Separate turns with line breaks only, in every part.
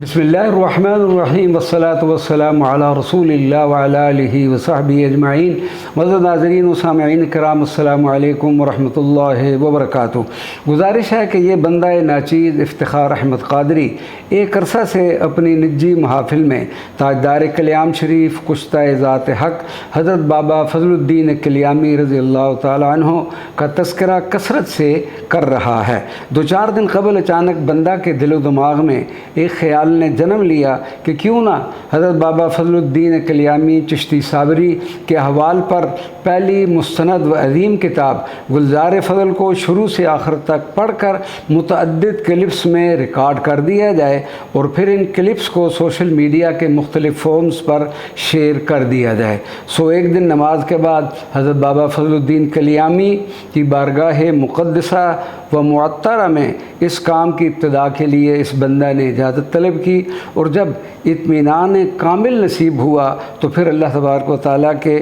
बिस्मिल्लाहिर्रहमानिर्रहीम वस्सलातु वस्सलामु अला रसूलिल्लाह व अला आलिहि व सहबिहि अजमाइन। मज़ीद नाज़रीन व सामिईन किराम अस्सलामु अलैकुम व रहमतुल्लाहि व बरकातुहू। गुजारिश है कि ये बंदा नाचीज़ इफ्तिखार अहमद क़ादरी एक अरसा से अपनी निजी महफ़िल में ताजदार कल्याम शरीफ कुश्ता ज़ात हक़ हज़रत बाबा फ़ज़लुद्दीन कल्यामी रज़ी अल्लाह तआला अन्हु का तज़किरा कसरत से कर रहा है। दो चार दिन कबल अचानक बंदा के दिलो दिमाग में एक ख़याल ने जन्म लिया कि क्यों ना हज़रत बाबा फ़ज़लुद्दीन कल्यामी चिश्ती साबरी के अहवाल पर पहली मुस्तनद व अज़ीम किताब गुलज़ार फ़ज़ल को शुरू से आखिर तक पढ़कर मुतअद्दिद क्लिप्स में रिकॉर्ड कर दिया जाए और फिर इन क्लिप्स को सोशल मीडिया के मुख्तलिफ़ फ़ोरम्स पर शेयर कर दिया जाए। सो एक दिन नमाज के बाद हज़रत बाबा फ़ज़लुद्दीन कल्यामी की बारगाह मुक़द्दसा व मुअत्तरा में इस काम की इब्तिदा के लिए इस बंदा ने इजाज़त तलब की और जब इत्मीनान कामिल नसीब हुआ तो फिर अल्लाह तबारक व तआला के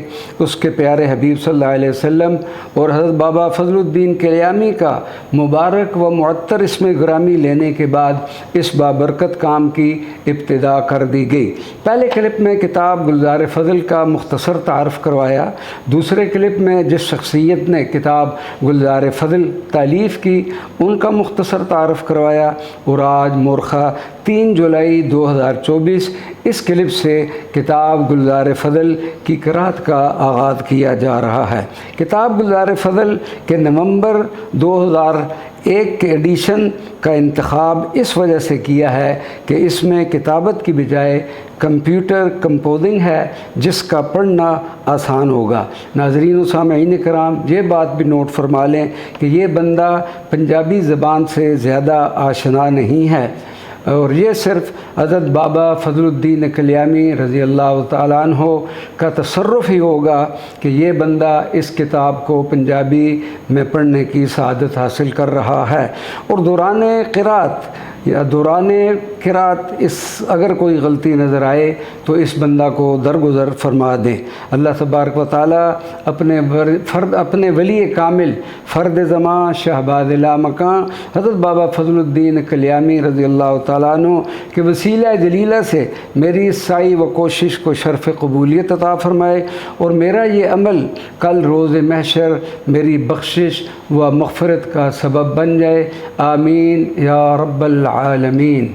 उसके प्यारे हबीब सल्लल्लाहु अलैहि वसल्लम और हज़रत बाबा फ़ज़लुद्दीन कल्यामी का मुबारक व मुअत्तर इसमें ग्रामी लेने के बाद इस बाबरकत काम की इब्तिदा कर दी गई। पहले क्लिप में किताब गुलज़ार फ़ज़ल का मुख्तसर तारफ़ करवाया, दूसरे क्लिप में जिस शख्सियत ने किताब गुलज़ार फ़ज़ल तालीफ़ की उनका मुख्तसर तारफ़ करवाया और आज मोरखा 3 जुलाई 2024 इस क्लिप से किताब गुलज़ार फ़ज़ल की क़िराअत का आगाज़ किया जा रहा है। किताब गुलज़ार फ़ज़ल के नवंबर 2001 के एडिशन का इंतखाब इस वजह से किया है कि इसमें किताबत की बजाय कंप्यूटर कंपोजिंग है जिसका पढ़ना आसान होगा। नाज़रीन व सामिईन किराम ये बात भी नोट फरमा लें कि ये बंदा पंजाबी ज़बान से ज़्यादा आशना नहीं है और ये सिर्फ़ हज़रत बाबा फ़ज़लुद्दीन कल्यामी रज़ी अल्लाह तआला अन्हु का तसर्रुफ़ ही होगा कि ये बंदा इस किताब को पंजाबी में पढ़ने की सआदत हासिल कर रहा है। और दौरान क़िराअत या दौरान क़िराअत इस अगर कोई गलती नज़र आए तो इस बंदा को दरगुज़र फरमा दें। अल्लाह तबारक व तआला अपने वली कामिल फ़र्द ज़मां शहबाज़ लामकां हज़रत बाबा फ़ज़लुद्दीन कल्यामी रज़ी अल्लाह तआला अन्हु के वसीला जलीला से मेरी इस साई व कोशिश को शर्फ़ कबूलियत अता फ़रमाए और मेरा ये अमल कल रोज़ महशर मेरी बख्शिश व मग़फ़िरत का सबब बन जाए। आमीन या रब्बल आलमीन।